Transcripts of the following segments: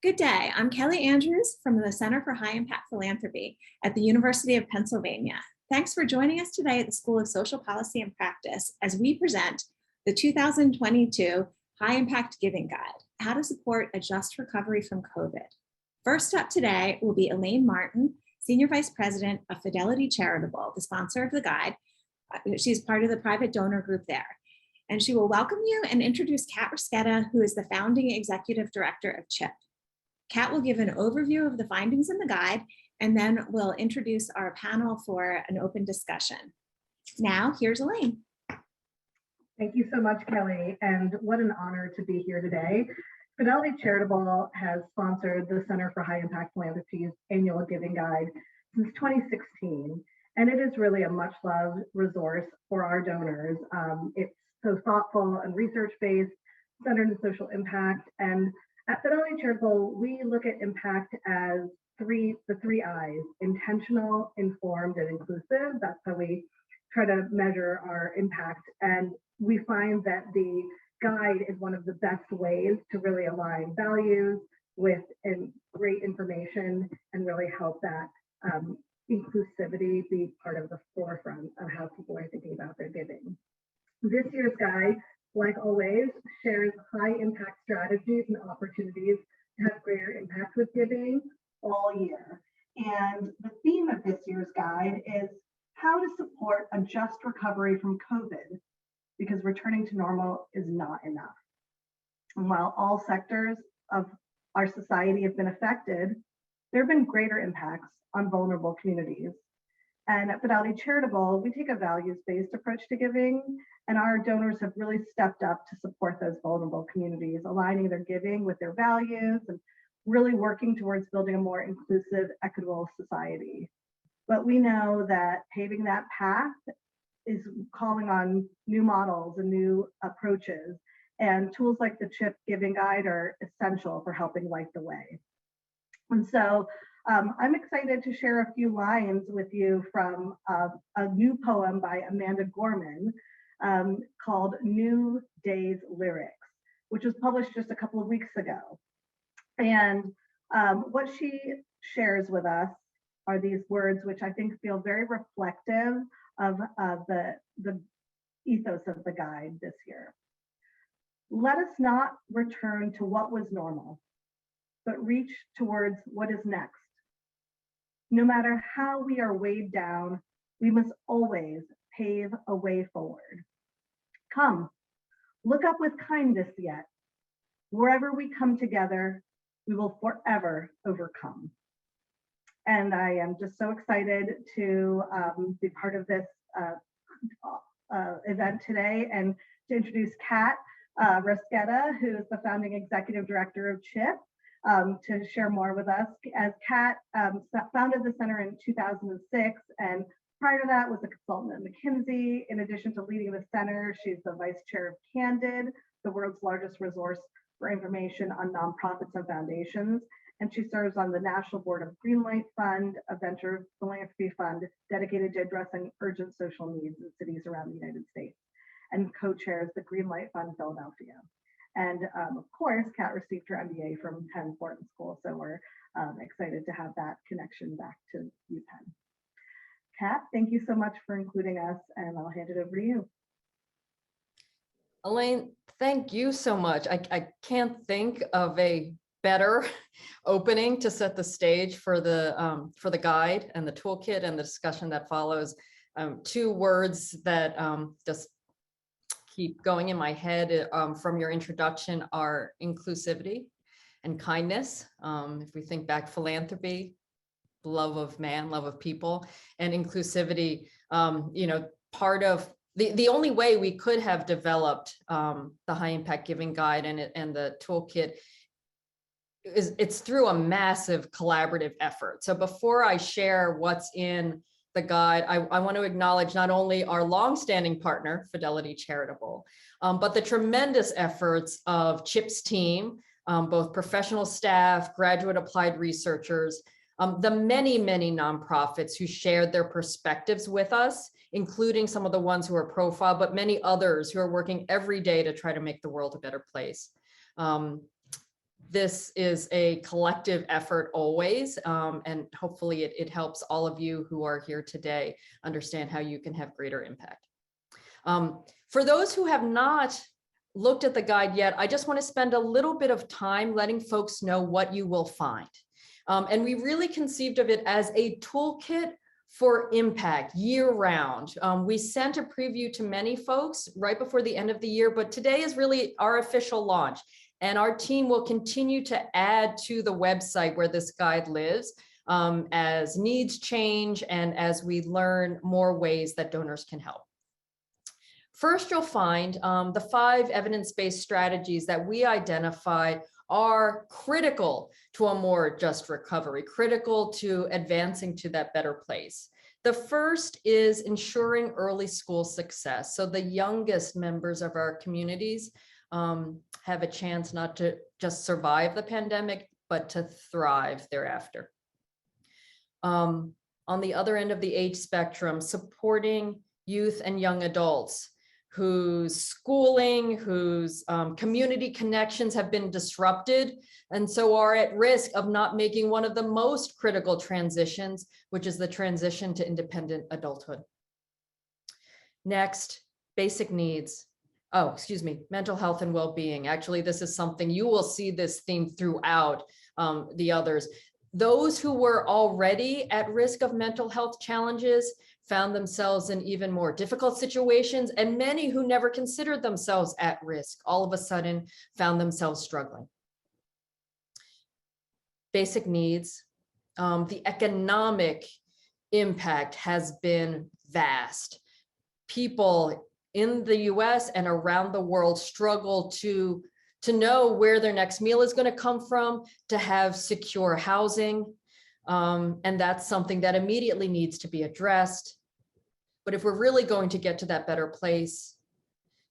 Good day. I'm Kelly Andrews from the Center for High Impact Philanthropy at the University of Pennsylvania. Thanks for joining us today at the School of Social Policy and Practice as we present the 2022 High Impact Giving Guide, How to Support a Just Recovery from COVID. First up today will be Elaine Martyn, Senior Vice President of Fidelity Charitable, the sponsor of the guide. She's part of the private donor group there. And she will welcome you and introduce Kat Rosqueta, who is the founding executive director of CHIP. Kat will give an overview of the findings in the guide, and then we'll introduce our panel for an open discussion. Now, here's Elaine. Thank you so much, Kelly, and what an honor to be here today. Fidelity Charitable has sponsored the Center for High Impact Philanthropy's annual giving guide since 2016, and it is really a much-loved resource for our donors. It's so thoughtful and research-based, centered in social impact, and at Fidelity Charitable, we look at impact as the three I's: intentional, informed, and inclusive. That's how we try to measure our impact. And we find that the guide is one of the best ways to really align values with great information and really help that inclusivity be part of the forefront of how people are thinking about their giving. This year's guide, like always, shares high impact strategies and opportunities to have greater impact with giving all year. And the theme of this year's guide is how to support a just recovery from COVID, because returning to normal is not enough. And while all sectors of our society have been affected, there have been greater impacts on vulnerable communities. And at Fidelity Charitable, we take a values-based approach to giving, and our donors have really stepped up to support those vulnerable communities, aligning their giving with their values and really working towards building a more inclusive, equitable society. But we know that paving that path is calling on new models and new approaches, and tools like the CHIP Giving Guide are essential for helping light the way. And so I'm excited to share a few lines with you from a new poem by Amanda Gorman called New Day's Lyrics, which was published just a couple of weeks ago. And what she shares with us are these words, which I think feel very reflective of the ethos of the guide this year. Let us not return to what was normal, but reach towards what is next. No matter how we are weighed down, we must always pave a way forward. Come, look up with kindness yet. Wherever we come together, we will forever overcome. And I am just so excited to be part of this event today and to introduce Kat Rosqueta, who is the founding executive director of CHIP, to share more with us. As Kat founded the center in 2006, and prior to that was a consultant at McKinsey. In addition to leading the center, she's the vice chair of Candid, the world's largest resource for information on nonprofits and foundations. And she serves on the national board of GreenLight Fund, a venture philanthropy fund dedicated to addressing urgent social needs in cities around the United States, and co-chairs the GreenLight Fund Philadelphia. And of course, Kat received her MBA from Penn, Wharton School, so we're excited to have that connection back to UPenn. Kat, thank you so much for including us, and I'll hand it over to you. Elaine, thank you so much. I can't think of a better opening to set the stage for the guide and the toolkit and the discussion that follows. Two words that just keep going in my head from your introduction are inclusivity and kindness. If we think back, philanthropy, love of man, love of people, and inclusivity, part of the only way we could have developed the High Impact Giving Guide and the toolkit is it's through a massive collaborative effort. So before I share what's in the guide, I want to acknowledge not only our longstanding partner, Fidelity Charitable, but the tremendous efforts of CHIP's team, both professional staff, graduate applied researchers, the many, many nonprofits who shared their perspectives with us, including some of the ones who are profiled, but many others who are working every day to try to make the world a better place. this is a collective effort always, and hopefully it helps all of you who are here today understand how you can have greater impact. For those who have not looked at the guide yet, I just want to spend a little bit of time letting folks know what you will find. And we really conceived of it as a toolkit for impact year-round. We sent a preview to many folks right before the end of the year, but today is really our official launch. And our team will continue to add to the website where this guide lives as needs change and as we learn more ways that donors can help. First, you'll find the 5 evidence-based strategies that we identify are critical to a more just recovery, critical to advancing to that better place. The first is ensuring early school success. So the youngest members of our communities have a chance not to just survive the pandemic, but to thrive thereafter. On the other end of the age spectrum, supporting youth and young adults whose schooling, whose community connections have been disrupted, and so are at risk of not making one of the most critical transitions, which is the transition to independent adulthood. Next, basic needs. Oh, excuse me, mental health and well-being. Actually, this is something you will see this theme throughout the others. Those who were already at risk of mental health challenges found themselves in even more difficult situations, and many who never considered themselves at risk all of a sudden found themselves struggling. Basic needs. The economic impact has been vast. People in the US and around the world struggle to know where their next meal is going to come from, to have secure housing. And that's something that immediately needs to be addressed. But if we're really going to get to that better place,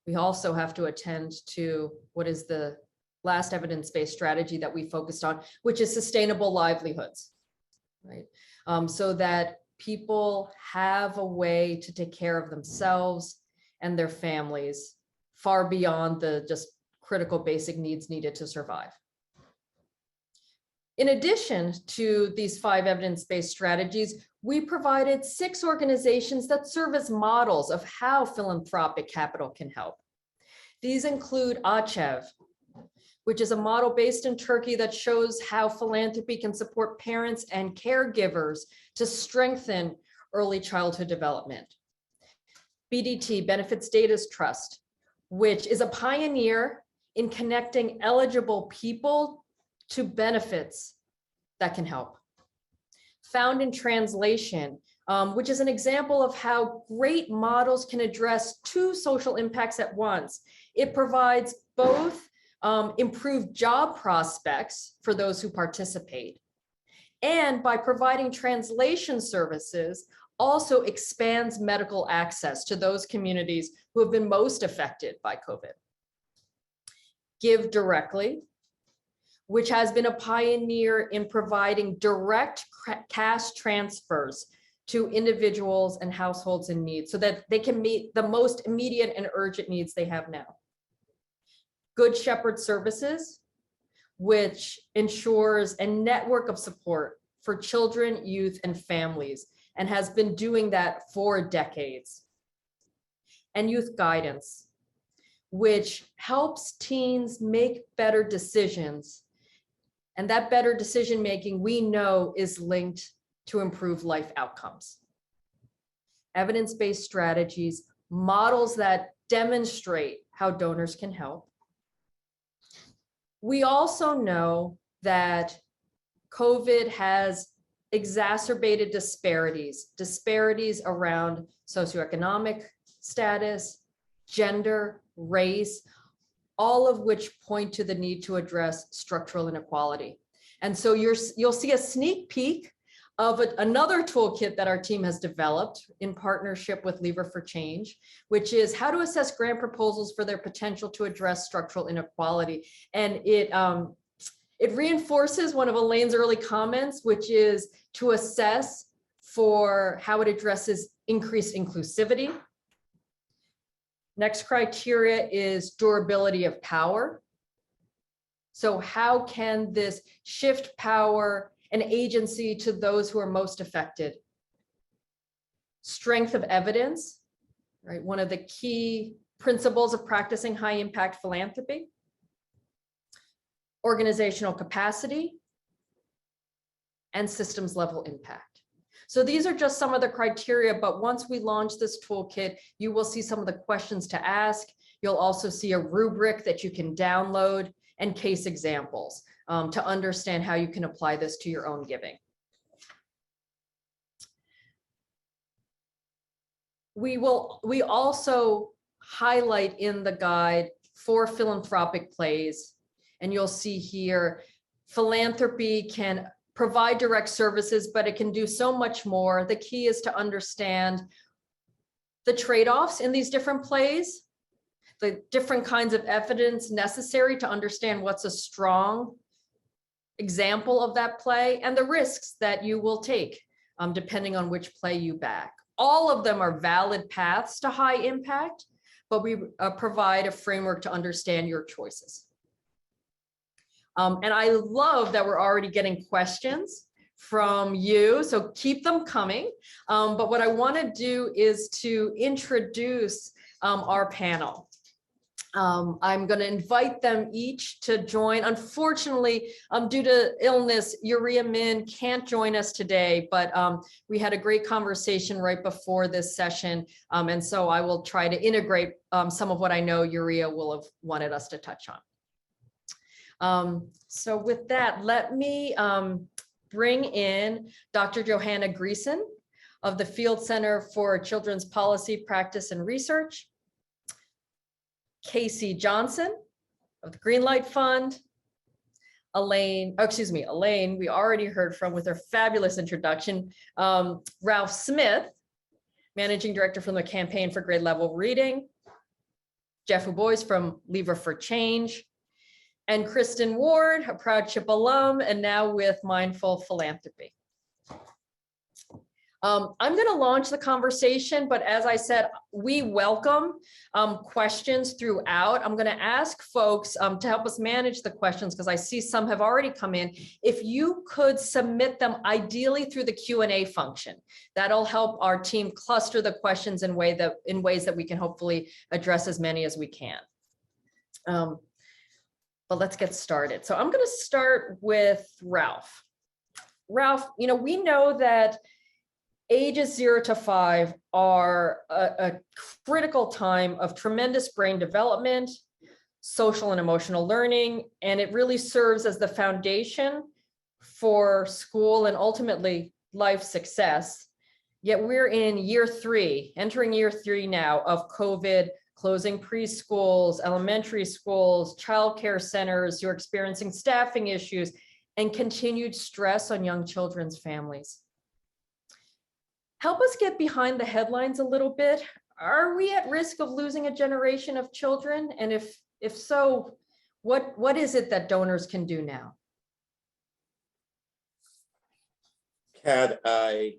we also have to attend to what is the last evidence-based strategy that we focused on, which is sustainable livelihoods, right? So that people have a way to take care of themselves and their families far beyond the just critical basic needs needed to survive. In addition to these 5 evidence-based strategies, we provided 6 organizations that serve as models of how philanthropic capital can help. These include AÇEV, which is a model based in Turkey that shows how philanthropy can support parents and caregivers to strengthen early childhood development. BDT, Benefits Data Trust, which is a pioneer in connecting eligible people to benefits that can help. Found in Translation, which is an example of how great models can address 2 social impacts at once. It provides both improved job prospects for those who participate, and by providing translation services, also expands medical access to those communities who have been most affected by COVID. Give Directly, which has been a pioneer in providing direct cash transfers to individuals and households in need so that they can meet the most immediate and urgent needs they have now. Good Shepherd Services, which ensures a network of support for children, youth, and families, and has been doing that for decades. And Youth Guidance, which helps teens make better decisions. And that better decision-making, we know, is linked to improved life outcomes. Evidence-based strategies, models that demonstrate how donors can help. We also know that COVID has exacerbated disparities around socioeconomic status, gender, race, all of which point to the need to address structural inequality. And so you'll see a sneak peek of another toolkit that our team has developed in partnership with Lever for Change, which is how to assess grant proposals for their potential to address structural inequality. And it reinforces one of Elaine's early comments, which is to assess for how it addresses increased inclusivity. Next criteria is durability of power. So how can this shift power and agency to those who are most affected? Strength of evidence, right? One of the key principles of practicing high impact philanthropy. Organizational capacity and systems level impact. So these are just some of the criteria, but once we launch this toolkit, you will see some of the questions to ask. You'll also see a rubric that you can download and case examples to understand how you can apply this to your own giving. We also highlight in the guide 4 philanthropic plays, and you'll see here, philanthropy can provide direct services, but it can do so much more. The key is to understand the trade-offs in these different plays, the different kinds of evidence necessary to understand what's a strong example of that play, and the risks that you will take depending on which play you back. All of them are valid paths to high impact, but we provide a framework to understand your choices. And I love that we're already getting questions from you, so keep them coming. But what I want to do is to introduce our panel. I'm going to invite them each to join. Unfortunately, due to illness, Euria Min can't join us today, but we had a great conversation right before this session. And so I will try to integrate some of what I know Euria will have wanted us to touch on. So with that, let me bring in Dr. Johanna Greeson of the Field Center for Children's Policy, Practice, and Research, Casey Johnson of the GreenLight Fund, Elaine, we already heard from with her fabulous introduction, Ralph Smith, Managing Director from the Campaign for Grade Level Reading, Jeff Ubois from Lever for Change, and Kristen Ward, a proud CHIP alum, and now with Mindful Philanthropy. I'm going to launch the conversation, but as I said, we welcome questions throughout. I'm going to ask folks to help us manage the questions because I see some have already come in. If you could submit them ideally through the Q&A function, that'll help our team cluster the questions in ways that we can hopefully address as many as we can. But let's get started. So I'm going to start with Ralph. Ralph, we know that ages 0 to 5 are a critical time of tremendous brain development, social and emotional learning, and it really serves as the foundation for school and ultimately life success. Yet we're in year 3, entering year 3 now of COVID, closing preschools, elementary schools, childcare centers. You're experiencing staffing issues and continued stress on young children's families. Help us get behind the headlines a little bit. Are we at risk of losing a generation of children? And if so, what is it that donors can do now? Kat, I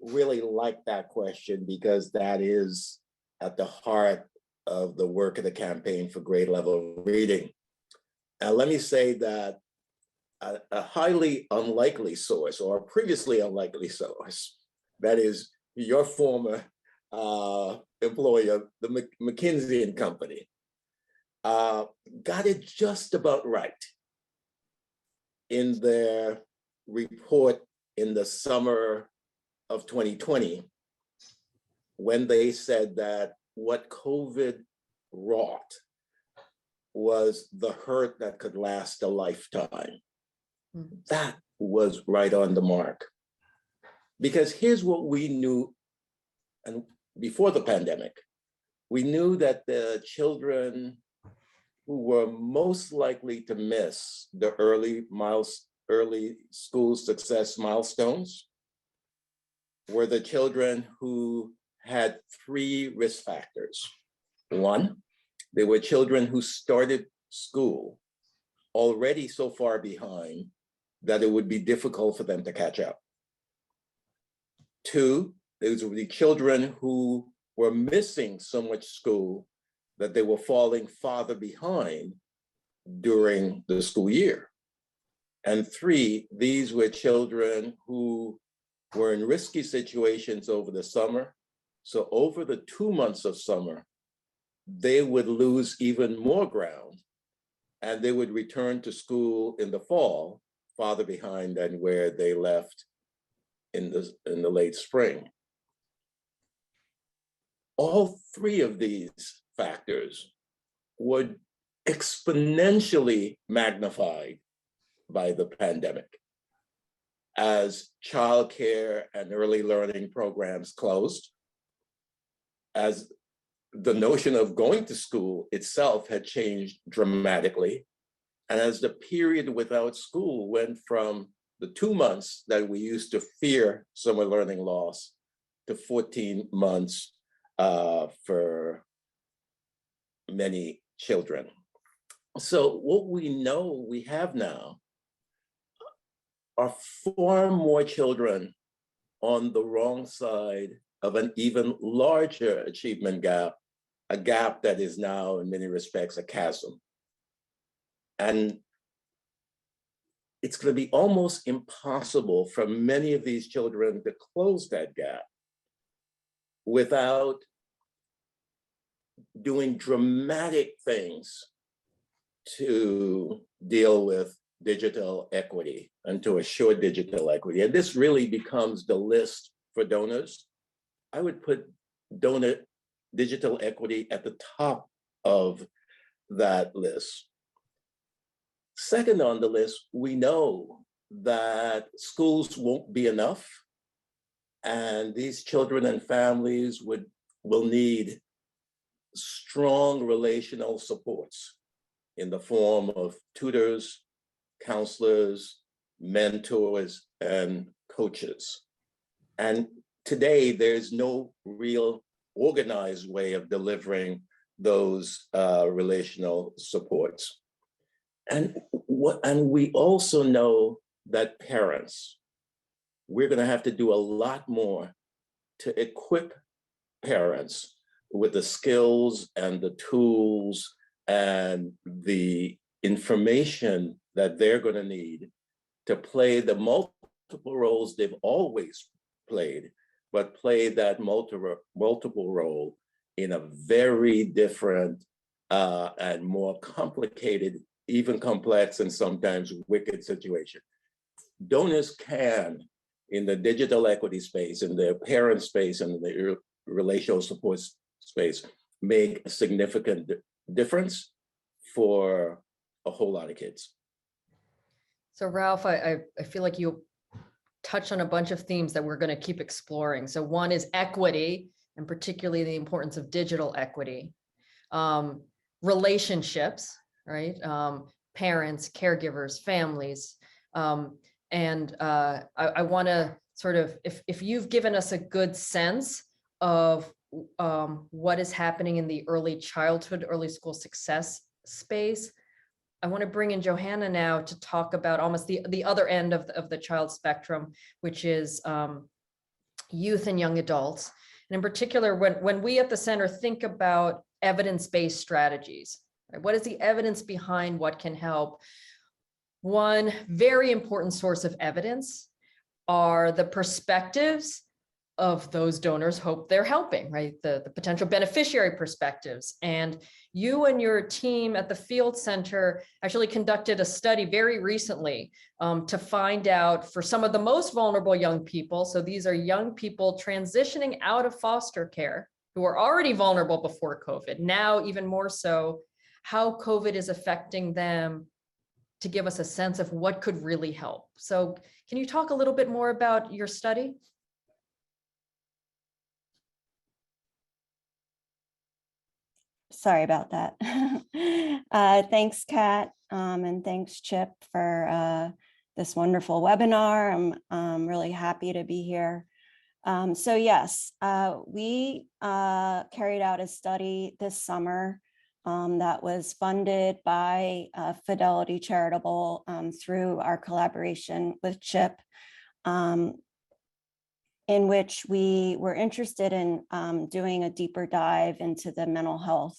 really like that question because that is at the heart of the work of the Campaign for Grade Level Reading. And let me say that a highly unlikely source, or a previously unlikely source, that is your former employer, the McKinsey & Company, got it just about right in their report in the summer of 2020, when they said that what COVID wrought was the hurt that could last a lifetime. Mm-hmm. That was right on the mark. Because here's what we knew, and before the pandemic, we knew that the children who were most likely to miss the early school success milestones were the children who had 3 risk factors. 1, they were children who started school already so far behind that it would be difficult for them to catch up. 2, those were the children who were missing so much school that they were falling farther behind during the school year. And 3, these were children who were in risky situations over the summer. So over the 2 months of summer, they would lose even more ground, and they would return to school in the fall farther behind than where they left in the late spring. All 3 of these factors were exponentially magnified by the pandemic. As childcare and early learning programs closed, as the notion of going to school itself had changed dramatically, and as the period without school went from the 2 months that we used to fear summer learning loss to 14 months for many children. So what we have now are far more children on the wrong side of an even larger achievement gap, a gap that is now in many respects a chasm. And it's going to be almost impossible for many of these children to close that gap without doing dramatic things to deal with digital equity and to assure digital equity. And this really becomes the list for donors. I would put donor digital equity at the top of that list. Second on the list, we know that schools won't be enough, and these children and families will need strong relational supports in the form of tutors, counselors, mentors, and coaches. And today, there's no real organized way of delivering those relational supports. And we also know that parents, we're going to have to do a lot more to equip parents with the skills and the tools and the information that they're going to need to play the multiple roles they've always played, but play that multiple role in a very different and more complicated, even complex and sometimes wicked situation. Donors can, in the digital equity space, in the parent space, and the relational support space, make a significant difference for a whole lot of kids. So Ralph, I feel like you touched on a bunch of themes that we're going to keep exploring. So one is equity, and particularly the importance of digital equity. Relationships, right? Parents, caregivers, families. And I want to sort of, if you've given us a good sense of what is happening in the early childhood, early school success space, I want to bring in Johanna now to talk about almost the other end of the child spectrum, which is youth and young adults. And in particular, when we at the center think about evidence-based strategies, right? What is the evidence behind what can help? One very important source of evidence are the perspectives of those donors hope they're helping, right? The potential beneficiary perspectives. And you and your team at the Field Center actually conducted a study very recently to find out for some of the most vulnerable young people. So these are young people transitioning out of foster care who are already vulnerable before COVID, now even more so, how COVID is affecting them, to give us a sense of what could really help. So can you talk a little bit more about your study? Sorry about that. Thanks, Kat, and thanks, Chip, for this wonderful webinar. I'm really happy to be here. So yes, we carried out a study this summer that was funded by Fidelity Charitable through our collaboration with Chip, in which we were interested in doing a deeper dive into the mental health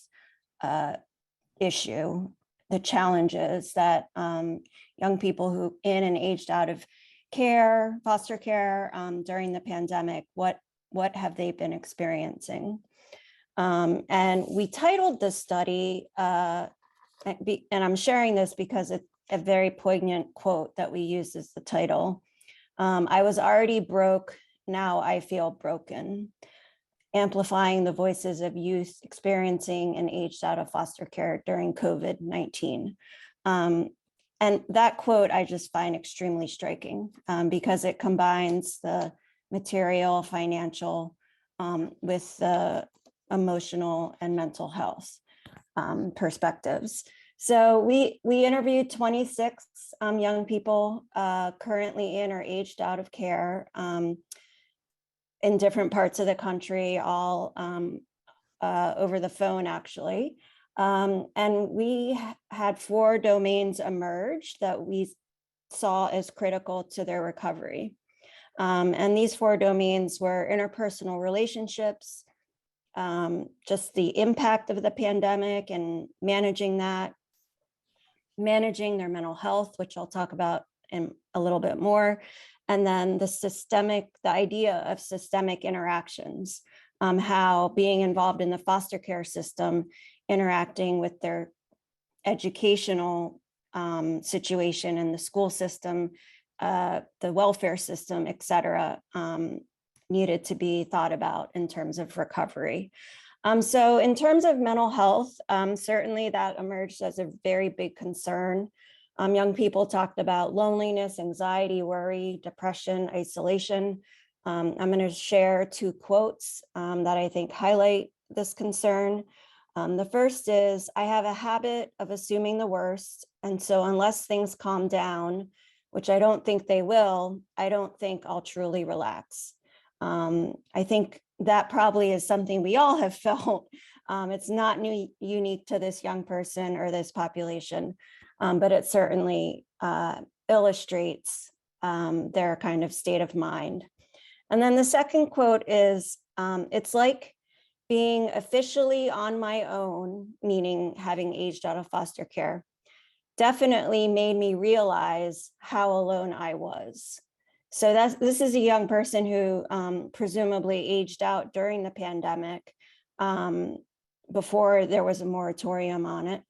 issue the challenges that young people who in and aged out of care, foster care during the pandemic, what have they been experiencing? And we titled this study, and I'm sharing this because it's a very poignant quote that we used as the title. I was already broke, now I feel broken. Amplifying the voices of youth experiencing and aged out of foster care during COVID-19. And that quote I just find extremely striking because it combines the material, financial, with the emotional and mental health perspectives. So we interviewed 26 young people currently in or aged out of care in different parts of the country, all over the phone actually. And we had 4 domains emerge that we saw as critical to their recovery. And these 4 domains were interpersonal relationships, just the impact of the pandemic and managing that, managing their mental health, which I'll talk about in a little bit more, and then the idea of systemic interactions, how being involved in the foster care system, interacting with their educational situation in the school system, the welfare system, et cetera, needed to be thought about in terms of recovery. So in terms of mental health, certainly that emerged as a very big concern. Young people talked about loneliness, anxiety, worry, depression, isolation. I'm going to share 2 quotes that I think highlight this concern. The first is, I have a habit of assuming the worst. And so unless things calm down, which I don't think they will, I don't think I'll truly relax. I think that probably is something we all have felt. It's not unique to this young person or this population, but it certainly illustrates their kind of state of mind. And then the second quote is, it's like being officially on my own, meaning having aged out of foster care, definitely made me realize how alone I was. So this is a young person who presumably aged out during the pandemic, before there was a moratorium on it.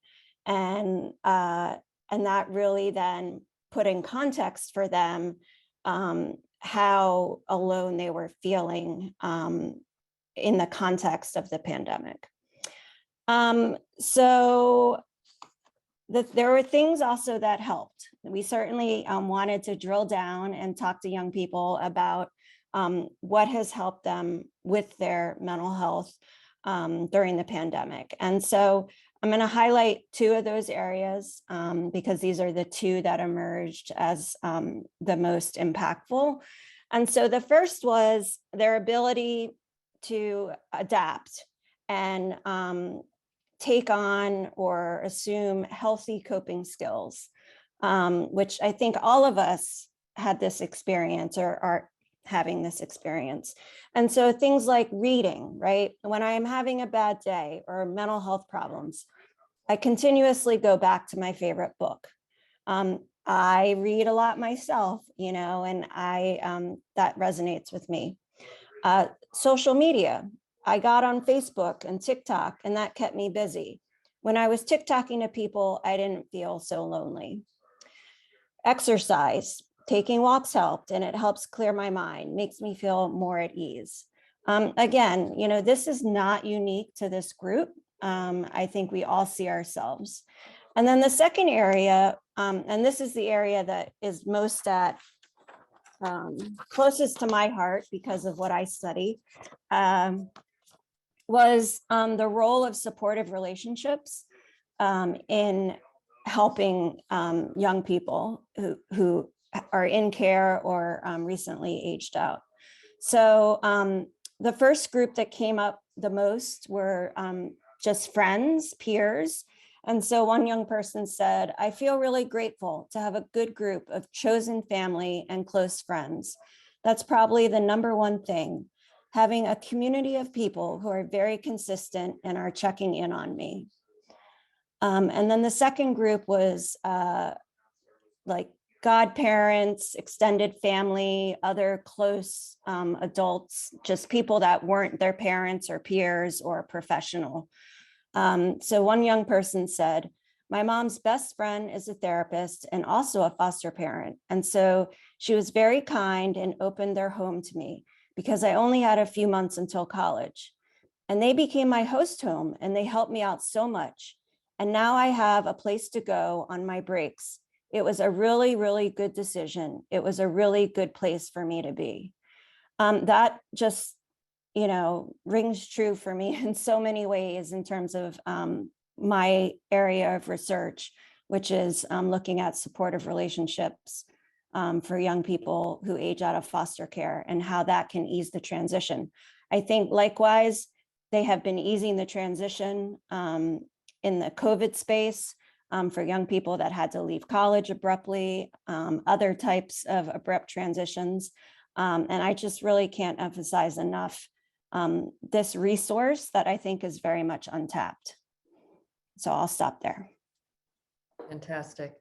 And that really then put in context for them how alone they were feeling in the context of the pandemic. So there were things also that helped. We certainly wanted to drill down and talk to young people about what has helped them with their mental health during the pandemic. And so I'm going to highlight 2 of those areas because these are the 2 that emerged as the most impactful. And so the first was their ability to adapt and take on or assume healthy coping skills, which I think all of us had this experience or are having this experience. And so things like reading, right? When I am having a bad day or mental health problems, I continuously go back to my favorite book. I read a lot myself, you know, and that resonates with me. Social media. I got on Facebook and TikTok, and that kept me busy. When I was TikToking to people, I didn't feel so lonely. Exercise, taking walks helped, and it helps clear my mind, makes me feel more at ease. Again, you know, this is not unique to this group. I think we all see ourselves. And then the second area, and this is the area that is most closest to my heart because of what I study, was the role of supportive relationships in helping young people who are in care or recently aged out. So the first group that came up the most were just friends, peers. And so one young person said, I feel really grateful to have a good group of chosen family and close friends. That's probably the number one thing, having a community of people who are very consistent and are checking in on me. And then the second group was like godparents, extended family, other close adults, just people that weren't their parents or peers or professional. So one young person said, my mom's best friend is a therapist and also a foster parent. And so she was very kind and opened their home to me because I only had a few months until college. And they became my host home and they helped me out so much. And now I have a place to go on my breaks. It was a really, really good decision. It was a really good place for me to be. That just, rings true for me in so many ways in terms of my area of research, which is looking at supportive relationships for young people who age out of foster care and how that can ease the transition. I think likewise, they have been easing the transition in the COVID space for young people that had to leave college abruptly, other types of abrupt transitions. And I just really can't emphasize enough this resource that I think is very much untapped. So I'll stop there. Fantastic.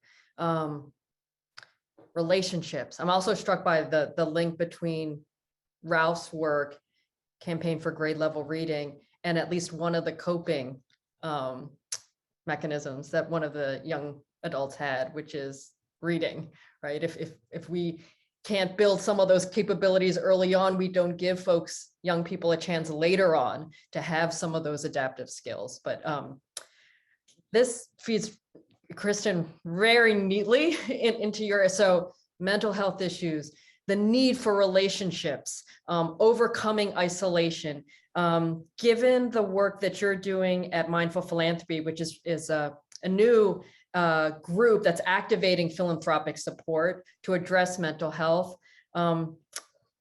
Relationships. I'm also struck by the link between Ralph's work, Campaign for Grade Level Reading, and at least one of the coping mechanisms that one of the young adults had, which is reading, right? If we can't build some of those capabilities early on, we don't give young people a chance later on to have some of those adaptive skills. But this feeds, Kristen, very neatly into so mental health issues, the need for relationships, overcoming isolation. Given the work that you're doing at Mindful Philanthropy, which is a new group that's activating philanthropic support to address mental health,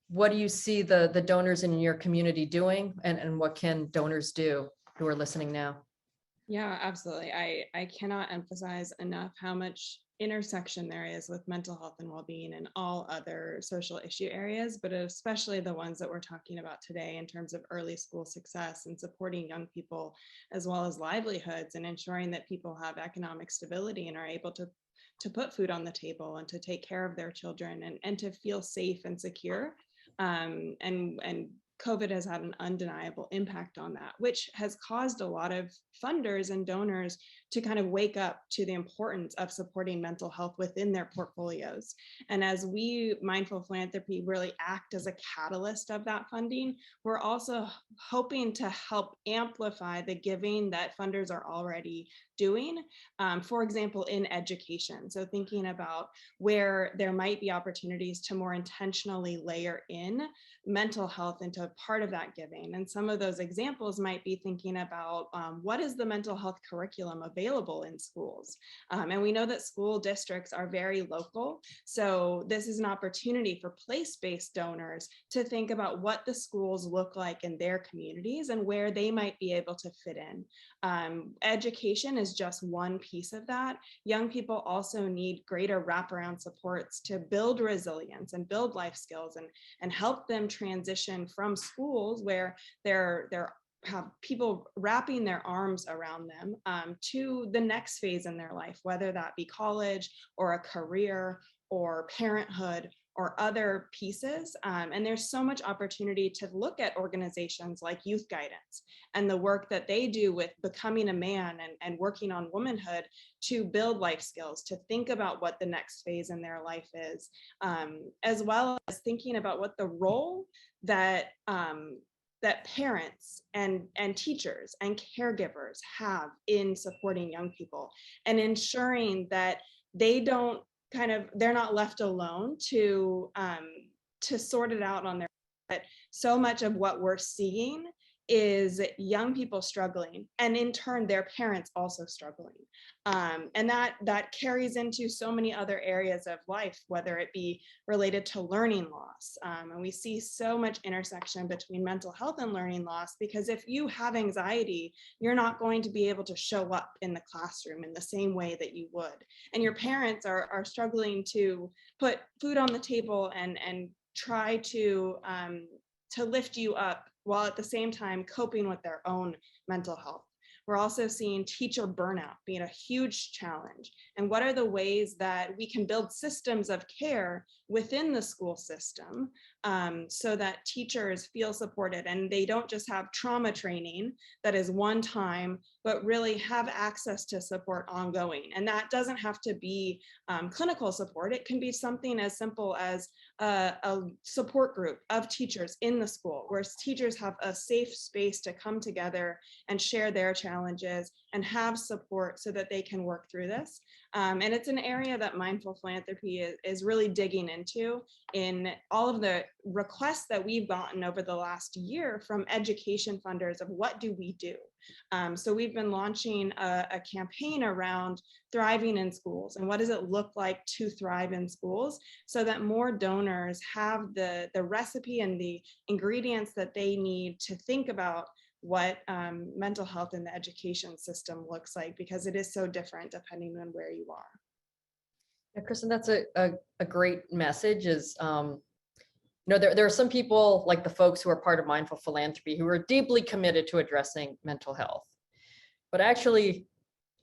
what do you see the donors in your community doing, and what can donors do who are listening now? Yeah, absolutely. I cannot emphasize enough how much intersection there is with mental health and well-being and all other social issue areas, but especially the ones that we're talking about today in terms of early school success and supporting young people, as well as livelihoods and ensuring that people have economic stability and are able to put food on the table and to take care of their children and to feel safe and secure. And COVID has had an undeniable impact on that, which has caused a lot of funders and donors to kind of wake up to the importance of supporting mental health within their portfolios. And as we, Mindful Philanthropy, really act as a catalyst of that funding, we're also hoping to help amplify the giving that funders are already doing, for example, in education. So thinking about where there might be opportunities to more intentionally layer in mental health into part of that giving. And some of those examples might be thinking about what is the mental health curriculum available in schools. And we know that school districts are very local. So this is an opportunity for place-based donors to think about what the schools look like in their communities and where they might be able to fit in. Education is just one piece of that. Young people also need greater wraparound supports to build resilience and build life skills and help them transition from schools where they're have people wrapping their arms around them to the next phase in their life, whether that be college or a career or parenthood or other pieces. And there's so much opportunity to look at organizations like Youth Guidance and the work that they do with becoming a man and working on womanhood to build life skills, to think about what the next phase in their life is, as well as thinking about what the role that parents and teachers and caregivers have in supporting young people and ensuring that they're not left alone to sort it out on their own. But so much of what we're seeing is young people struggling, and in turn their parents also struggling, and that carries into so many other areas of life, whether it be related to learning loss, and we see so much intersection between mental health and learning loss, because if you have anxiety, you're not going to be able to show up in the classroom in the same way that you would, and your parents are struggling to put food on the table and try to lift you up while at the same time coping with their own mental health. We're also seeing teacher burnout being a huge challenge. And what are the ways that we can build systems of care within the school system so that teachers feel supported and they don't just have trauma training that is one time, but really have access to support ongoing. And that doesn't have to be clinical support. It can be something as simple as a support group of teachers in the school, where teachers have a safe space to come together and share their challenges and have support so that they can work through this. And it's an area that Mindful Philanthropy is really digging into in all of the requests that we've gotten over the last year from education funders of what do we do. So we've been launching a campaign around thriving in schools and what does it look like to thrive in schools, so that more donors have the recipe and the ingredients that they need to think about what mental health in the education system looks like, because it is so different depending on where you are. Yeah, Kristen, that's a great message. Is there are some people, like the folks who are part of Mindful Philanthropy, who are deeply committed to addressing mental health. But actually,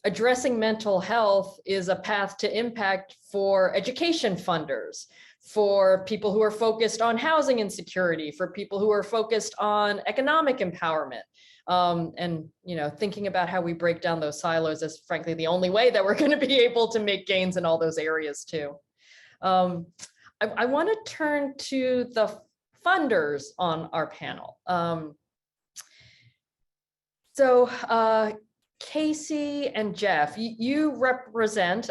addressing mental health is a path to impact for education funders, for people who are focused on housing insecurity, for people who are focused on economic empowerment. And thinking about how we break down those silos is frankly the only way that we're going to be able to make gains in all those areas too. I want to turn to the funders on our panel. Casey and Jeff, you represent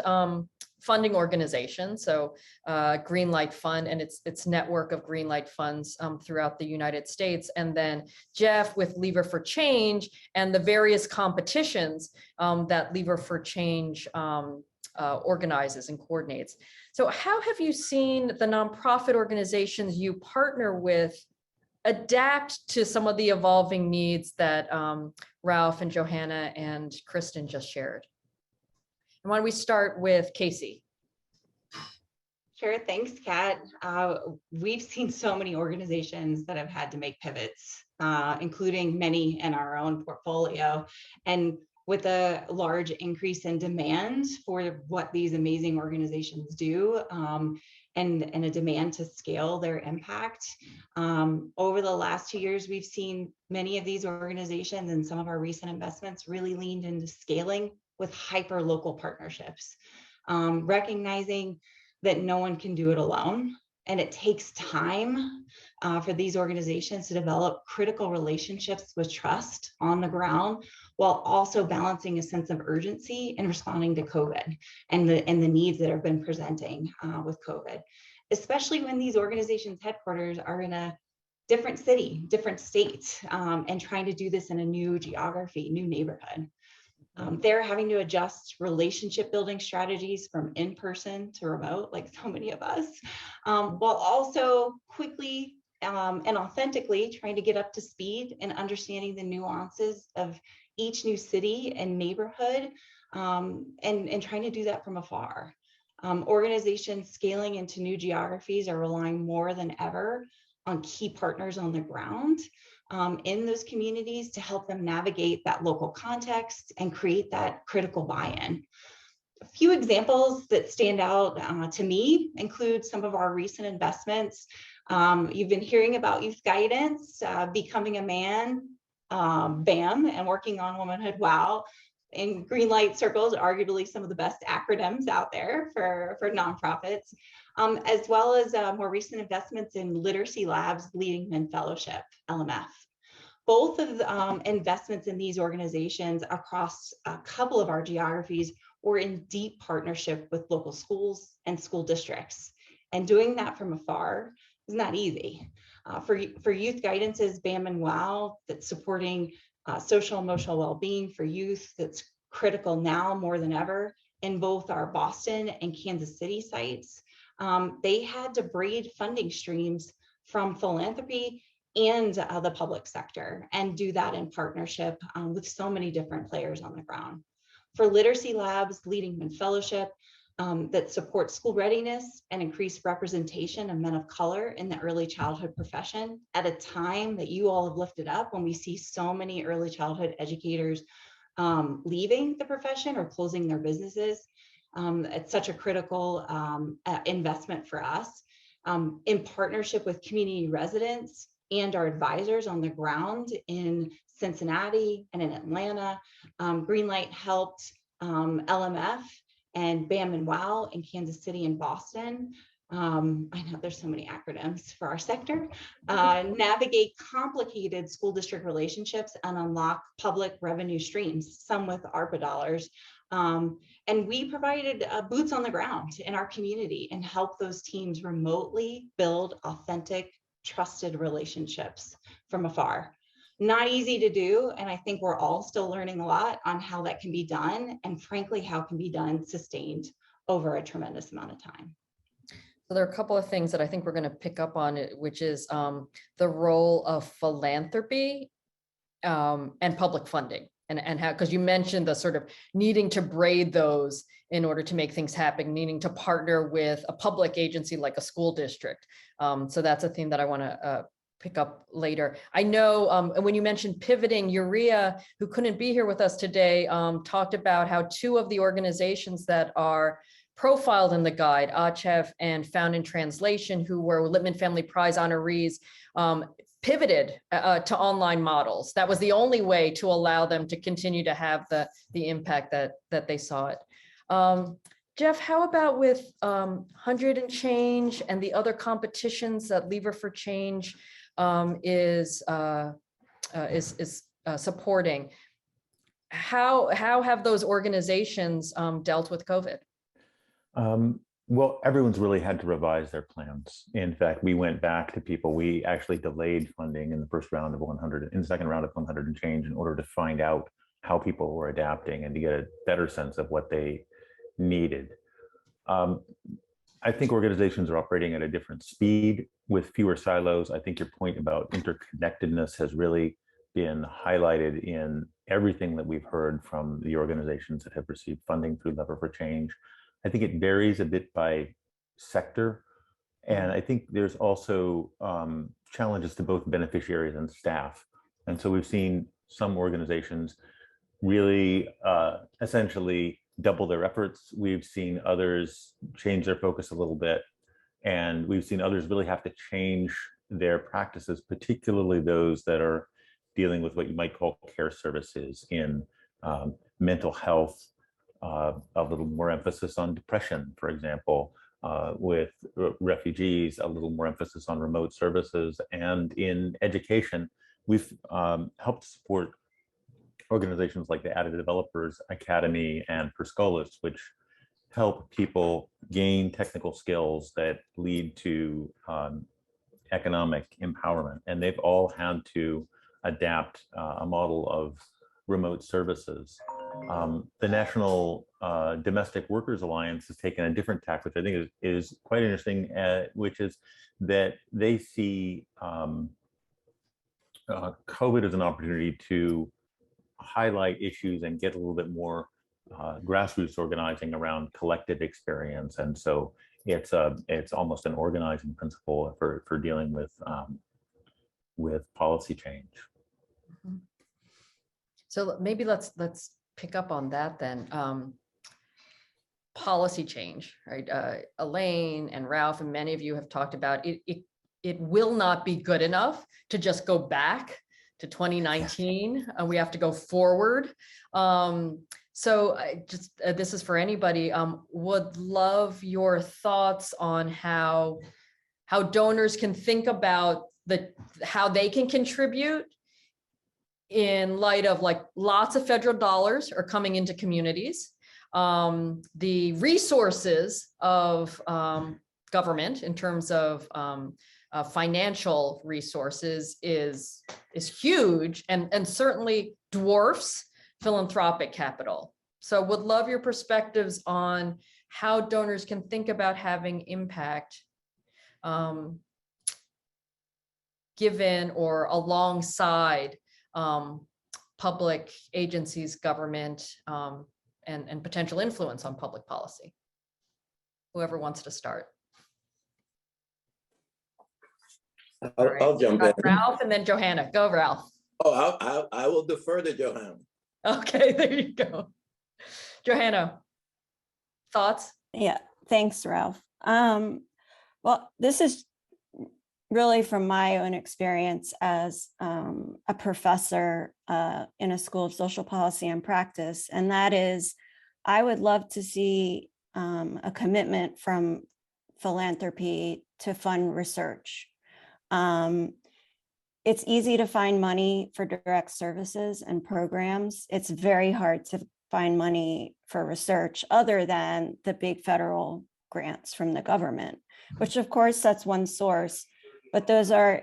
funding organizations, so GreenLight Fund and its network of GreenLight funds throughout the United States, and then Jeff with Lever for Change and the various competitions that Lever for Change organizes and coordinates. So how have you seen the nonprofit organizations you partner with adapt to some of the evolving needs that Ralph and Johanna and Kristen just shared? And why don't we start with Casey? Sure, thanks, Kat. We've seen so many organizations that have had to make pivots, including many in our own portfolio. And with a large increase in demand for what these amazing organizations do, and a demand to scale their impact. Over the last 2 years, we've seen many of these organizations and some of our recent investments really leaned into scaling with hyperlocal partnerships, recognizing that no one can do it alone. And it takes time for these organizations to develop critical relationships with trust on the ground, while also balancing a sense of urgency in responding to COVID and the needs that have been presenting with COVID, especially when these organizations' headquarters are in a different city, different state, and trying to do this in a new geography, new neighborhood. They're having to adjust relationship building strategies from in-person to remote, like so many of us, while also quickly and authentically trying to get up to speed and understanding the nuances of each new city and neighborhood, and trying to do that from afar. Organizations scaling into new geographies are relying more than ever on key partners on the ground in those communities to help them navigate that local context and create that critical buy-in. A few examples that stand out to me include some of our recent investments. You've been hearing about youth guidance, Becoming a Man, BAM, and working on womanhood. Wow. In GreenLight circles, arguably some of the best acronyms out there for nonprofits, as well as more recent investments in Literacy Labs, LIpman Fellowship, LMF. Both of the investments in these organizations across a couple of our geographies were in deep partnership with local schools and school districts. And doing that from afar is not easy. For youth guidance's BAM and WOW, that's supporting social emotional well-being for youth, that's critical now more than ever in both our Boston and Kansas City sites. They had to braid funding streams from philanthropy and the public sector, and do that in partnership with so many different players on the ground. For Literacy Labs, LIpman Fellowship, that supports school readiness and increased representation of men of color in the early childhood profession at a time that you all have lifted up when we see so many early childhood educators leaving the profession or closing their businesses. It's such a critical investment for us. In partnership with community residents and our advisors on the ground in Cincinnati and in Atlanta, GreenLight helped LMF and BAM and WOW in Kansas City and Boston. I know there's so many acronyms for our sector, navigate complicated school district relationships and unlock public revenue streams, some with ARPA dollars. And we provided boots on the ground in our community and helped those teams remotely build authentic, trusted relationships from afar. Not easy to do. And I think we're all still learning a lot on how that can be done, and frankly, how it can be done sustained over a tremendous amount of time. So there are a couple of things that I think we're going to pick up on, it, which is the role of philanthropy and public funding, and how, because you mentioned the sort of needing to braid those in order to make things happen, needing to partner with a public agency like a school district. So that's a theme that I want to pick up later. I know, and when you mentioned pivoting, Euria, who couldn't be here with us today, talked about how two of the organizations that are profiled in the guide, ACHEF and Found in Translation, who were LIpman Family Prize honorees, pivoted to online models. That was the only way to allow them to continue to have the impact that they saw it. Jeff, how about with 100 and Change and the other competitions that Lever for Change is supporting? How have those organizations dealt with COVID? Well, everyone's really had to revise their plans. In fact, we went back to people. We actually delayed funding in the first round of 100, in the second round of 100 and Change, in order to find out how people were adapting and to get a better sense of what they needed. I think organizations are operating at a different speed with fewer silos. I think your point about interconnectedness has really been highlighted in everything that we've heard from the organizations that have received funding through Lever for Change. I think it varies a bit by sector. And I think there's also challenges to both beneficiaries and staff. And so we've seen some organizations really essentially double their efforts. We've seen others change their focus a little bit. And we've seen others really have to change their practices, particularly those that are dealing with what you might call care services in mental health, a little more emphasis on depression, for example, with refugees, a little more emphasis on remote services. And in education, we've helped support organizations like the Additive Developers Academy and Perscolis, which help people gain technical skills that lead to economic empowerment. And they've all had to adapt a model of remote services. The National Domestic Workers Alliance has taken a different tack, which I think is quite interesting, which is that they see COVID as an opportunity to highlight issues and get a little bit more grassroots organizing around collective experience. And so it's almost an organizing principle for dealing with policy change. So maybe let's pick up on that then. Policy change, right? Elaine and Ralph and many of you have talked about it. It will not be good enough to just go back to 2019. We have to go forward. So this is for anybody. Would love your thoughts on how donors can think about how they can contribute in light of like lots of federal dollars are coming into communities. The resources of government in terms of financial resources is huge and certainly dwarfs philanthropic capital. So would love your perspectives on how donors can think about having impact given or alongside public agencies, government, and potential influence on public policy. Whoever wants to start. I'll jump in. Ralph and then Johanna. Go, Ralph. Oh, I will defer to Johanna. Okay, there you go. Johanna, thoughts? Yeah, thanks, Ralph. Well, this is really from my own experience as a professor in a school of social policy and practice, and that is, I would love to see a commitment from philanthropy to fund research. It's easy to find money for direct services and programs. It's very hard to find money for research other than the big federal grants from the government, which of course that's one source, but those are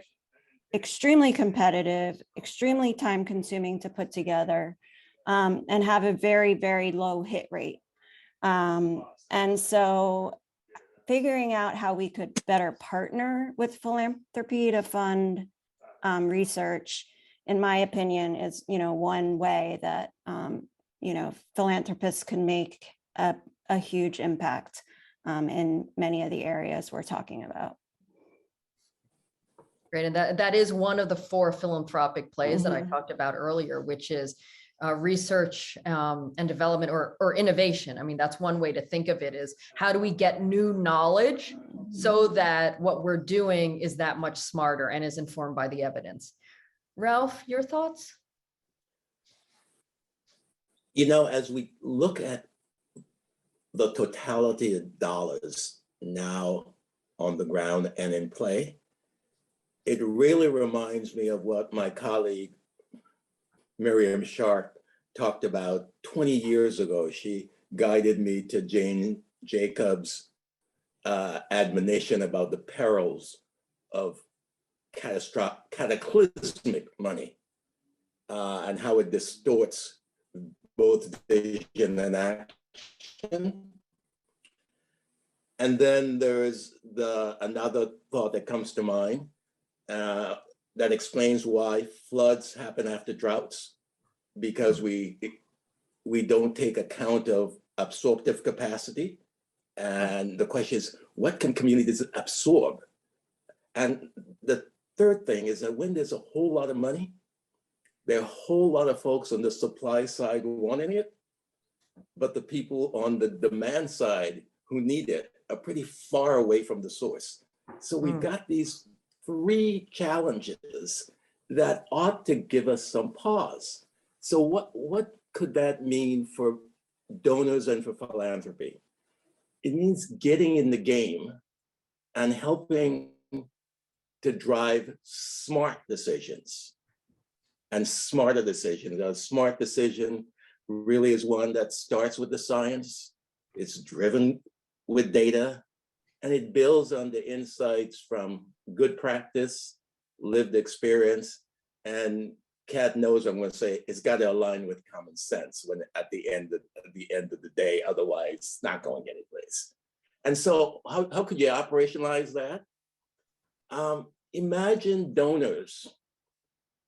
extremely competitive, extremely time consuming to put together, and have a very, very low hit rate. And so figuring out how we could better partner with philanthropy to fund research, in my opinion, is, one way that, philanthropists can make a huge impact in many of the areas we're talking about. Great, and that is one of the 4 philanthropic plays that I talked about earlier, which is research and development or innovation. I mean, that's one way to think of it, is how do we get new knowledge so that what we're doing is that much smarter and is informed by the evidence. Ralph, your thoughts? As we look at the totality of dollars now on the ground and in play, it really reminds me of what my colleague Miriam Sharp talked about 20 years ago. She guided me to Jane Jacobs' admonition about the perils of cataclysmic money and how it distorts both vision and action. And then there's another thought that comes to mind that explains why floods happen after droughts, because we don't take account of absorptive capacity. And the question is, what can communities absorb? And the third thing is that when there's a whole lot of money, there are a whole lot of folks on the supply side wanting it, but the people on the demand side who need it are pretty far away from the source. So we've got these 3 challenges that ought to give us some pause. So what could that mean for donors and for philanthropy? It means getting in the game and helping to drive smart decisions and smarter decisions. A smart decision really is one that starts with the science, it's driven with data, and it builds on the insights from good practice, lived experience, and Kat knows I'm going to say it's got to align with common sense when at the end of the day, otherwise it's not going anyplace. And so how could you operationalize that? Imagine donors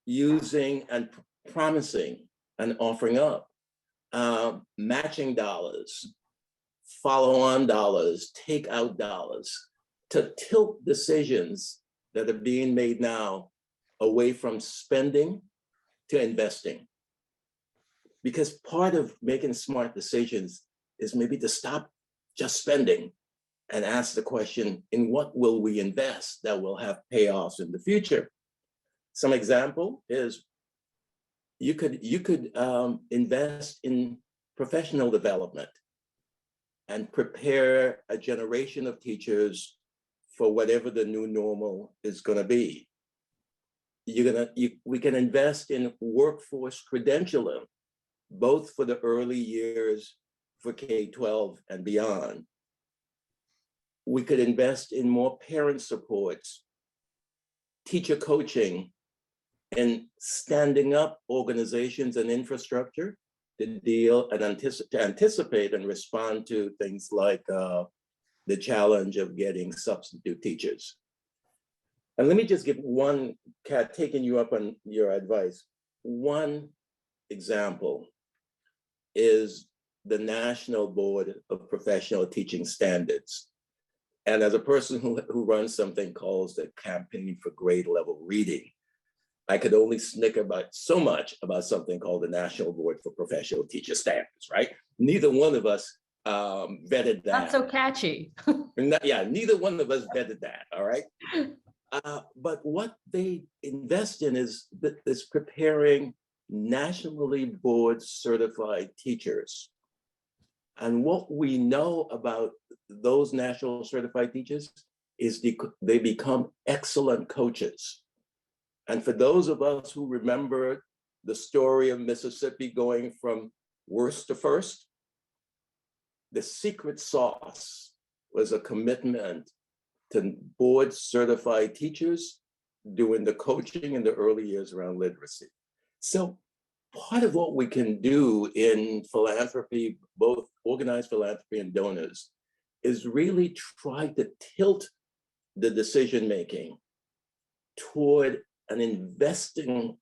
using and promising and offering up matching dollars, follow-on dollars, take-out dollars to tilt decisions that are being made now away from spending to investing. Because part of making smart decisions is maybe to stop just spending and ask the question, in what will we invest that will have payoffs in the future? Some example is you could invest in professional development and prepare a generation of teachers for whatever the new normal is going to be. We can invest in workforce credentialing, both for the early years for K-12 and beyond. We could invest in more parent supports, teacher coaching, and standing up organizations and infrastructure to deal and anticipate and respond to things like the challenge of getting substitute teachers. And let me just give one, Kat, taking you up on your advice. One example is the National Board of Professional Teaching Standards. And as a person who runs something called the Campaign for Grade Level Reading, I could only snicker about so much about something called the National Board for Professional Teacher Standards, right? Neither one of us vetted that. Not so catchy. Yeah, neither one of us vetted that, all right? But what they invest in is preparing nationally board certified teachers. And what we know about those national certified teachers is they become excellent coaches. And for those of us who remember the story of Mississippi going from worst to first, the secret sauce was a commitment to board certified teachers doing the coaching in the early years around literacy. So part of what we can do in philanthropy, both organized philanthropy and donors, is really try to tilt the decision-making toward an investing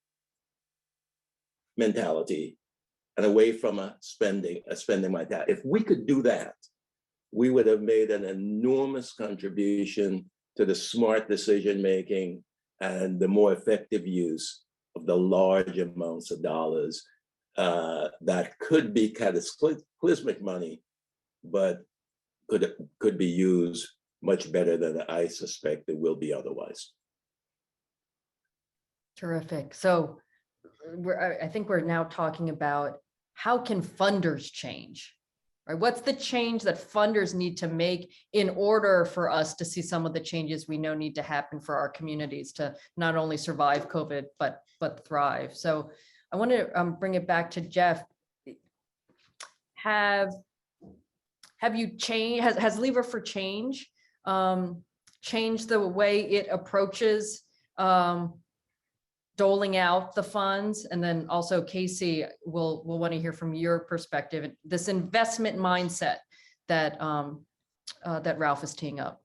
mentality and away from a spending mentality. If we could do that, we would have made an enormous contribution to the smart decision-making and the more effective use of the large amounts of dollars that could be cataclysmic money, but could be used much better than I suspect it will be otherwise. Terrific. So I think we're now talking about how can funders change, right? What's the change that funders need to make in order for us to see some of the changes we know need to happen for our communities to not only survive COVID, but thrive. So I want to bring it back to Jeff. Have you changed, has Lever for Change changed the way it approaches doling out the funds? And then also, Casey, we'll want to hear from your perspective, this investment mindset that that Ralph is teeing up.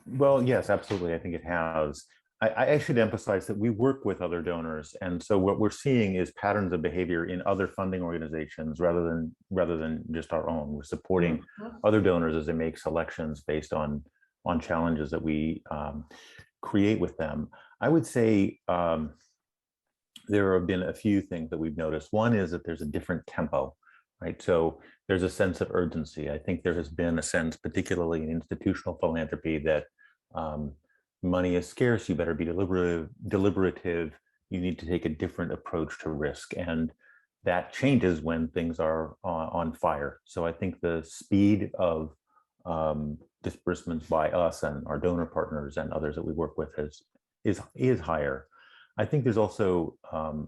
Well, yes, absolutely. I think it has. I should emphasize that we work with other donors, and so what we're seeing is patterns of behavior in other funding organizations rather than just our own. We're supporting other donors as they make selections based on challenges that we create with them. I would say there have been a few things that we've noticed. One is that there's a different tempo, right? So there's a sense of urgency. I think there has been a sense, particularly in institutional philanthropy, that money is scarce, you better be deliberative, you need to take a different approach to risk. And that changes when things are on fire. So I think the speed of disbursements by us and our donor partners and others that we work with is higher. I think there's also,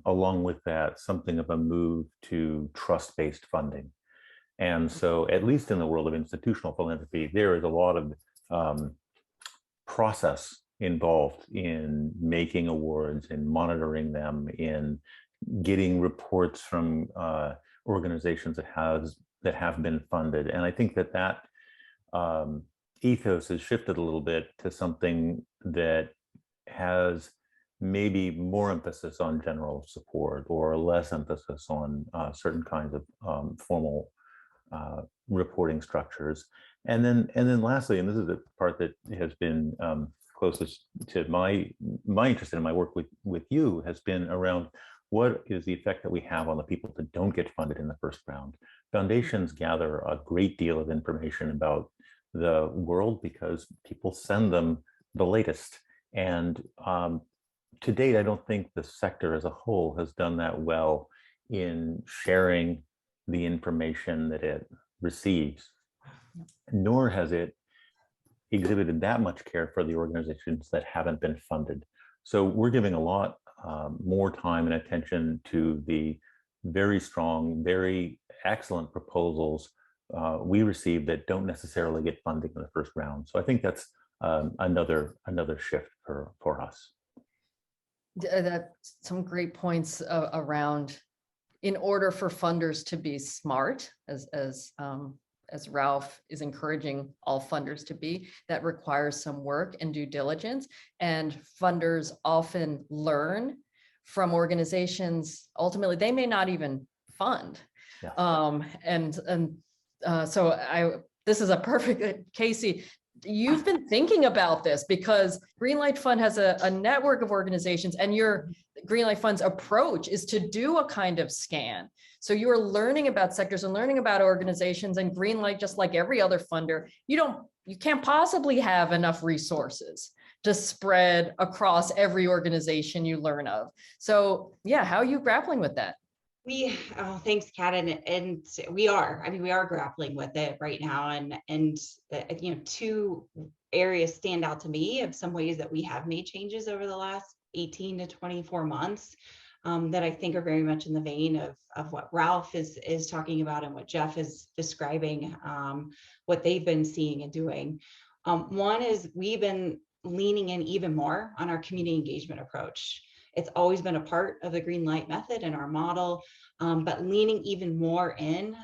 along with that, something of a move to trust-based funding. And so, at least in the world of institutional philanthropy, there is a lot of process involved in making awards, in monitoring them, in getting reports from organizations that have been funded. And I think that ethos has shifted a little bit to something that has maybe more emphasis on general support or less emphasis on certain kinds of formal reporting structures. And then lastly, and this is the part that has been closest to my interest in my work with you, has been around what is the effect that we have on the people that don't get funded in the first round. Foundations gather a great deal of information about the world because people send them the latest. And to date, I don't think the sector as a whole has done that well in sharing the information that it receives, nor has it exhibited that much care for the organizations that haven't been funded. So we're giving a lot more time and attention to the very strong, very excellent proposals we receive that don't necessarily get funding in the first round. So I think that's another shift for us. That's some great points around, in order for funders to be smart, as Ralph is encouraging all funders to be, that requires some work and due diligence. And funders often learn from organizations, ultimately, they may not even fund. Yeah. So this is a perfect, Casey, you've been thinking about this, because GreenLight Fund has a network of organizations, and your GreenLight Fund's approach is to do a kind of scan. So you are learning about sectors and learning about organizations, and GreenLight, just like every other funder, you can't possibly have enough resources to spread across every organization you learn of. So yeah, how are you grappling with that? Thanks, Kat, and we are grappling with it right now, and two areas stand out to me of some ways that we have made changes over the last 18 to 24 months that I think are very much in the vein of what Ralph is talking about and what Jeff is describing, what they've been seeing and doing. One is we've been leaning in even more on our community engagement approach. It's always been a part of the GreenLight method and our model, but leaning even more in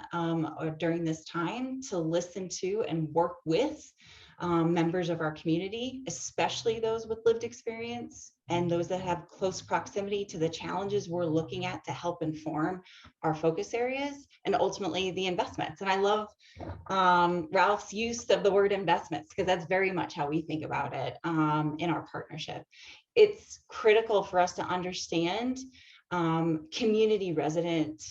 during this time to listen to and work with members of our community, especially those with lived experience and those that have close proximity to the challenges we're looking at to help inform our focus areas and ultimately the investments. And I love Ralph's use of the word investments, because that's very much how we think about it in our partnership. It's critical for us to understand community resident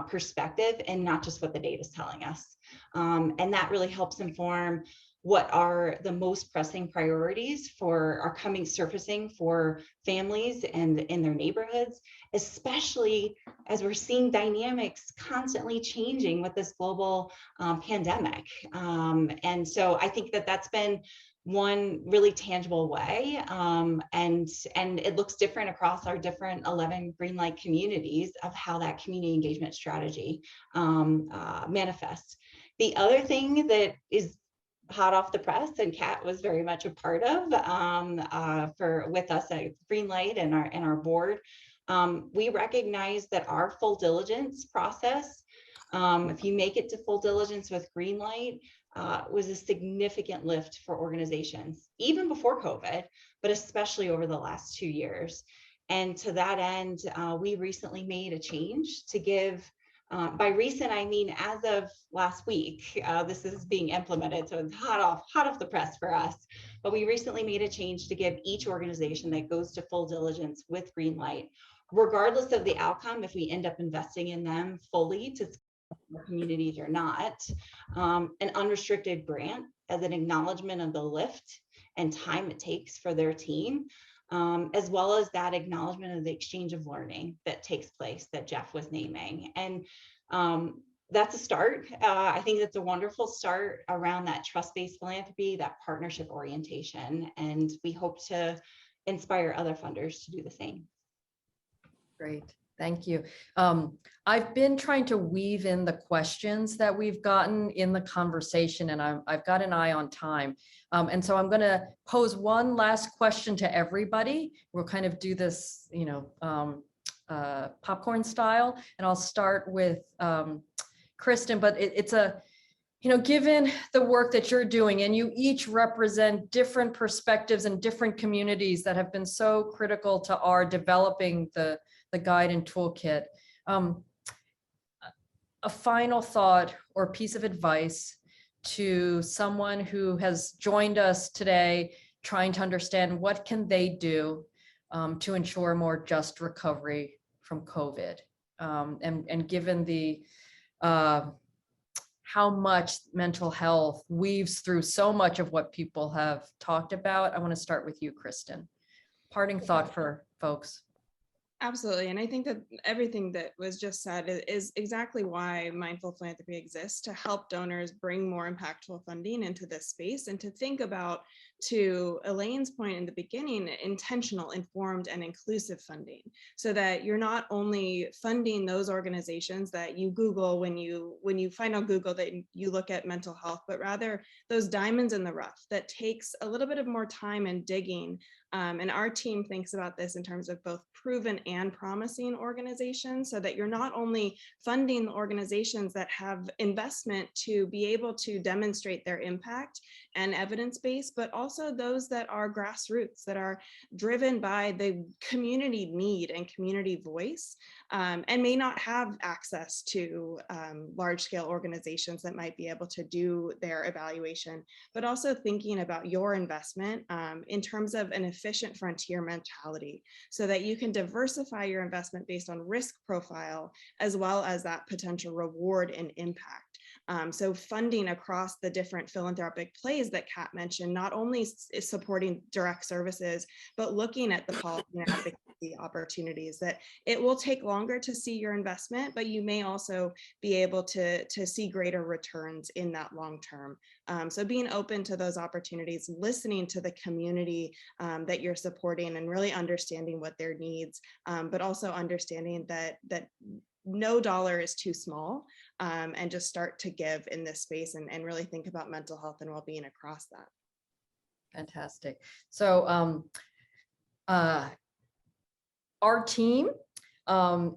perspective and not just what the data is telling us. And that really helps inform what are the most pressing priorities are surfacing for families and in their neighborhoods, especially as we're seeing dynamics constantly changing with this global pandemic. And so I think that that's been one really tangible way, and it looks different across our different 11 GreenLight communities of how that community engagement strategy manifests. The other thing that is hot off the press, and Kat was very much a part of with us at GreenLight and our board, we recognize that our full diligence process, if you make it to full diligence with GreenLight, was a significant lift for organizations, even before COVID, but especially over the last 2 years. And to that end, we recently made a change to give, by recent, I mean as of last week, this is being implemented, so it's hot off the press for us. But we recently made a change to give each organization that goes to full diligence with GreenLight, regardless of the outcome, if we end up investing in them fully to communities or not, an unrestricted grant as an acknowledgement of the lift and time it takes for their team, as well as that acknowledgement of the exchange of learning that takes place that Jeff was naming. And that's a start. I think that's a wonderful start around that trust-based philanthropy, that partnership orientation, and we hope to inspire other funders to do the same. Great. Thank you. I've been trying to weave in the questions that we've gotten in the conversation, and I've got an eye on time. And so I'm going to pose one last question to everybody. We'll kind of do this, popcorn style, and I'll start with Kristen, but it's given the work that you're doing, and you each represent different perspectives and different communities that have been so critical to our developing the guide and toolkit. A final thought or piece of advice to someone who has joined us today, trying to understand what can they do to ensure more just recovery from COVID, and given the how much mental health weaves through so much of what people have talked about. I want to start with you, Kristen. Parting thought for folks. Absolutely. And I think that everything that was just said is exactly why Mindful Philanthropy exists, to help donors bring more impactful funding into this space and to think about, to Elaine's point in the beginning, intentional, informed, and inclusive funding, so that you're not only funding those organizations that you Google when you find on Google that you look at mental health, but rather those diamonds in the rough that takes a little bit of more time and digging. And our team thinks about this in terms of both proven and promising organizations, so that you're not only funding organizations that have investment to be able to demonstrate their impact and evidence-based, but also those that are grassroots, that are driven by the community need and community voice, and may not have access to large-scale organizations that might be able to do their evaluation, but also thinking about your investment in terms of an efficient frontier mentality, so that you can diversify your investment based on risk profile as well as that potential reward and impact. So funding across the different philanthropic plays that Kat mentioned, not only is supporting direct services, but looking at the policy and advocacy opportunities, that it will take longer to see your investment, but you may also be able to see greater returns in that long term. So being open to those opportunities, listening to the community that you're supporting and really understanding what their needs, but also understanding that no dollar is too small, and just start to give in this space and really think about mental health and well-being across that. Fantastic. So our team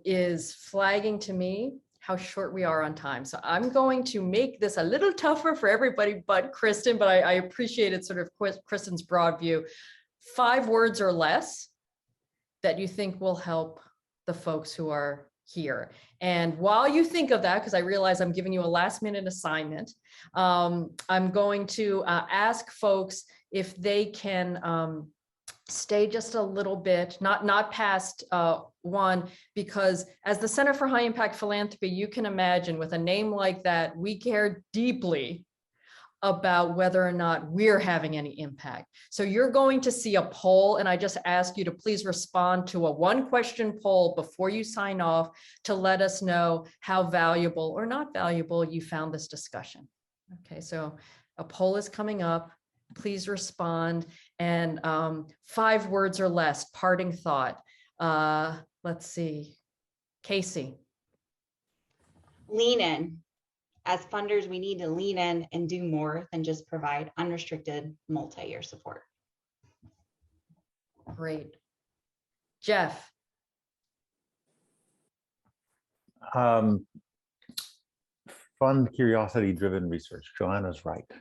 is flagging to me how short we are on time. So I'm going to make this a little tougher for everybody but Kristen, but I appreciated sort of Kristen's broad view. 5 words or less that you think will help the folks who are here. And while you think of that, because I realize I'm giving you a last-minute assignment, I'm going to ask folks if they can stay just a little bit, not past 1, because as the Center for High Impact Philanthropy, you can imagine with a name like that, we care deeply about whether or not we're having any impact. So you're going to see a poll, and I just ask you to please respond to a 1-question poll before you sign off to let us know how valuable or not valuable you found this discussion. Okay, so a poll is coming up. Please respond, and 5 words or less, parting thought. Let's see, Casey. Lean in. As funders, we need to lean in and do more than just provide unrestricted multi-year support. Great. Jeff. Fund curiosity-driven research. Johanna's right.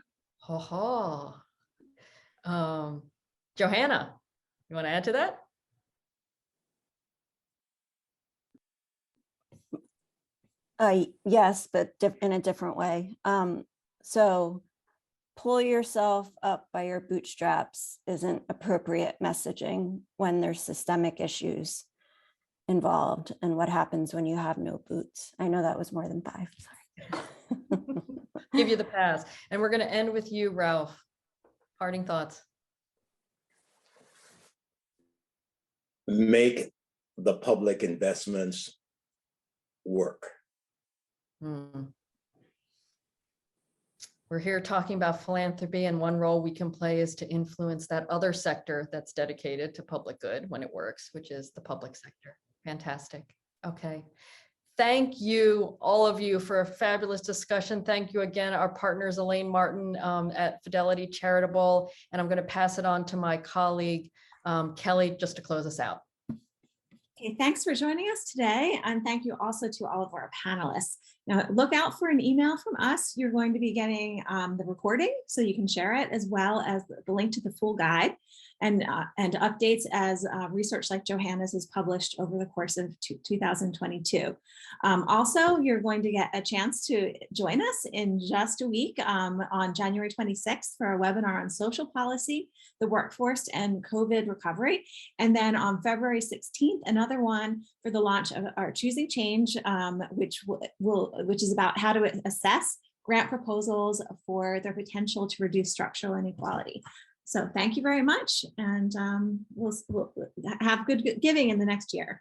Johanna, you want to add to that? Yes, but in a different way. So pull yourself up by your bootstraps isn't appropriate messaging when there's systemic issues involved. And what happens when you have no boots? I know that was more than 5. Sorry. Give you the pass. And we're going to end with you, Ralph. Parting thoughts. Make the public investments work. We're here talking about philanthropy, and one role we can play is to influence that other sector that's dedicated to public good when it works, which is the public sector. Fantastic. Okay. Thank you, all of you, for a fabulous discussion. Thank you again, our partners, Elaine Martyn at Fidelity Charitable, and I'm going to pass it on to my colleague, Kelly, just to close us out. Okay, thanks for joining us today. And thank you also to all of our panelists. Now, look out for an email from us. You're going to be getting the recording so you can share it, as well as the link to the full guide and updates as research like Johanna's is published over the course of 2022. Also, you're going to get a chance to join us in just a week on January 26th for a webinar on social policy, the workforce, and COVID recovery. And then on February 16th, another one for the launch of our Choosing Change, which is about how to assess grant proposals for their potential to reduce structural inequality. So thank you very much, and we'll have good giving in the next year.